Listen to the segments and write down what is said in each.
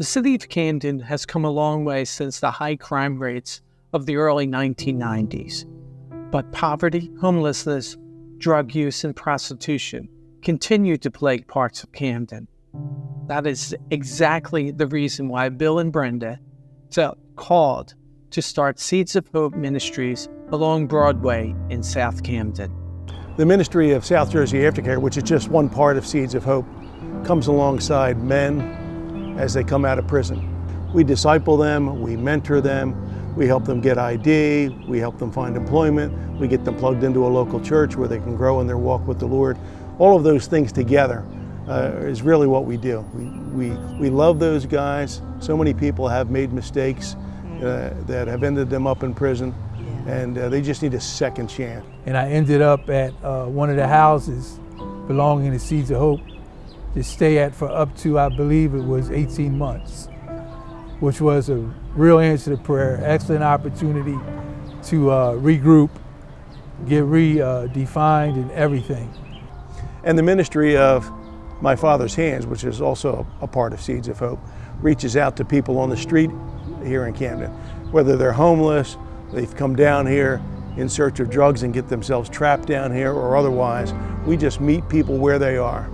The city of Camden has come a long way since the high crime rates of the early 1990s. But poverty, homelessness, drug use, and prostitution continue to plague parts of Camden. That is exactly the reason why Bill and Brenda felt called to start Seeds of Hope Ministries along Broadway in South Camden. The Ministry of South Jersey Aftercare, which is just one part of Seeds of Hope, comes alongside men as they come out of prison. We disciple them, we mentor them, we help them get ID, we help them find employment, we get them plugged into a local church where they can grow in their walk with the Lord. All of those things together is really what we do. We love those guys. So many people have made mistakes that have ended them up in prison, and they just need a second chance. And I ended up at one of the houses belonging to Seeds of Hope to stay at for up to, I believe it was 18 months, which was a real answer to prayer, excellent opportunity to regroup, get redefined and everything. And the ministry of My Father's Hands, which is also a part of Seeds of Hope, reaches out to people on the street here in Camden, whether they're homeless, they've come down here in search of drugs and get themselves trapped down here, or otherwise. We just meet people where they are.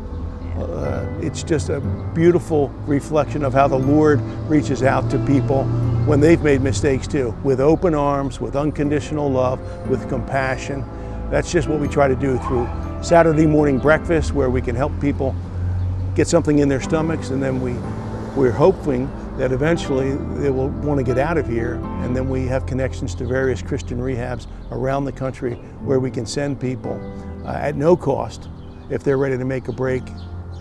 It's just a beautiful reflection of how the Lord reaches out to people when they've made mistakes too, with open arms, with unconditional love, with compassion. That's just what we try to do through Saturday morning breakfast, where we can help people get something in their stomachs, and then we're hoping that eventually they will want to get out of here, and then we have connections to various Christian rehabs around the country where we can send people at no cost if they're ready to make a break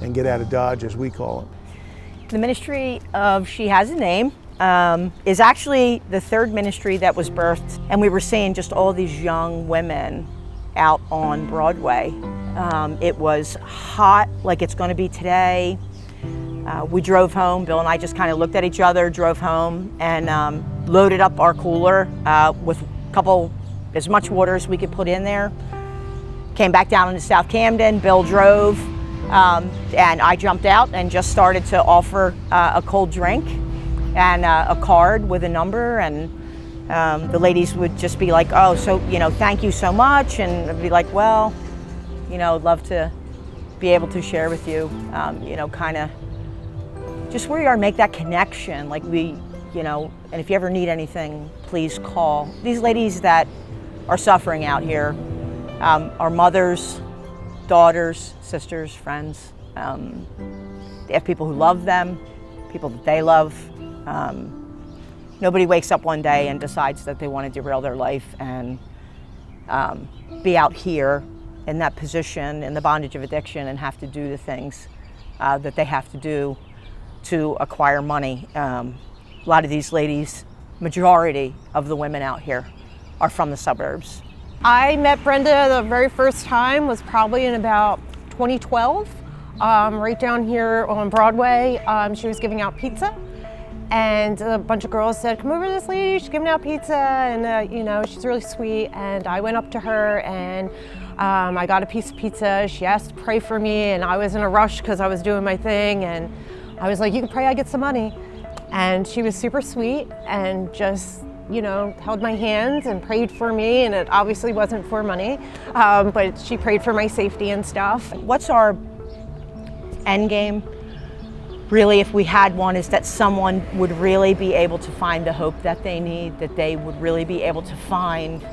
and get out of Dodge, as we call it. The ministry of She Has a Name is actually the third ministry that was birthed, and we were seeing just all these young women out on Broadway. It was hot like it's going to be today. We drove home. Bill and I just kind of looked at each other, drove home, and loaded up our cooler with as much water as we could put in there. Came back down into South Camden. Bill drove, and I jumped out and just started to offer a cold drink and a card with a number, and the ladies would just be like, "Oh, so thank you so much," and I'd be like, "Well, I'd love to be able to share with you, kind of just where you are, make that connection. Like and if you ever need anything, please call." These ladies that are suffering out here are mothers, daughters, sisters, friends. They have people who love them, people that they love. Nobody wakes up one day and decides that they want to derail their life and be out here in that position, in the bondage of addiction, and have to do the things that they have to do to acquire money. A lot of these ladies, majority of the women out here, are from the suburbs. I met Brenda the very first time was probably in about 2012, right down here on Broadway. She was giving out pizza, and a bunch of girls said, "Come over to this lady, she's giving out pizza, and she's really sweet." And I went up to her, and I got a piece of pizza. She asked to pray for me, and I was in a rush because I was doing my thing, and I was like, "You can pray I get some money." And she was super sweet and just held my hands and prayed for me, and it obviously wasn't for money, but she prayed for my safety and stuff. What's our end game? Really, if we had one, is that someone would really be able to find the hope that they need, that they would really be able to find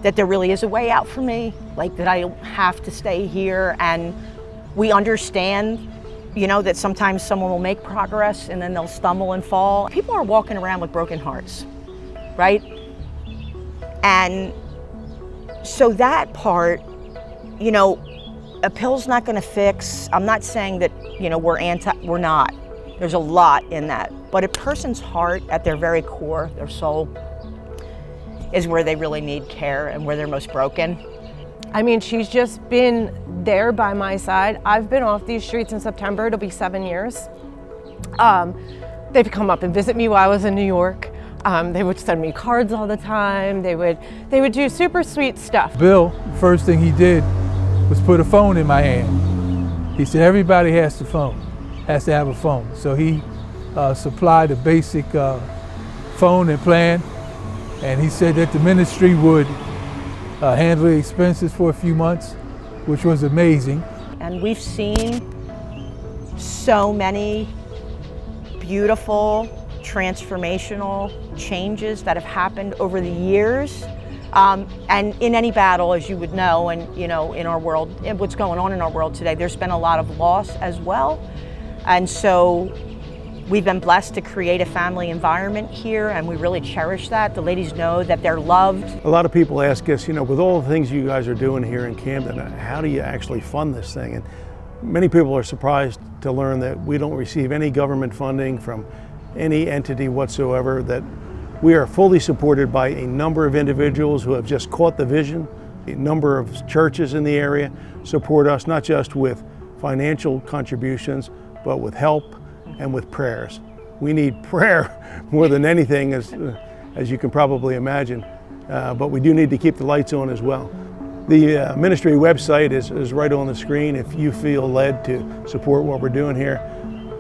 that there really is a way out for me, like that I don't have to stay here. And we understand, that sometimes someone will make progress and then they'll stumble and fall. People are walking around with broken hearts, right? And so that part, a pill's not going to fix. I'm not saying that, we're not. There's a lot in that. But a person's heart, at their very core, their soul, is where they really need care and where they're most broken. I mean, she's just been there by my side. I've been off these streets in September. It'll be 7 years. They've come up and visit me while I was in New York. They would send me cards all the time. They would do super sweet stuff. Bill, first thing he did was put a phone in my hand. He said, everybody has to have a phone. So he supply the basic phone and plan. And he said that the ministry would handle the expenses for a few months, which was amazing. And we've seen so many beautiful, transformational changes that have happened over the years. And in any battle, as you would know, and you know, in our world, what's going on in our world today, there's been a lot of loss as well. And so we've been blessed to create a family environment here, and we really cherish that. The ladies know that they're loved. A lot of people ask us, you know, with all the things you guys are doing here in Camden, how do you actually fund this thing? And many people are surprised to learn that we don't receive any government funding from any entity whatsoever, that we are fully supported by a number of individuals who have just caught the vision. A number of churches in the area support us, not just with financial contributions, but with help and with prayers. We need prayer more than anything, as you can probably imagine, but we do need to keep the lights on as well. The ministry website is right on the screen. If you feel led to support what we're doing here,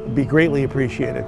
it'd be greatly appreciated.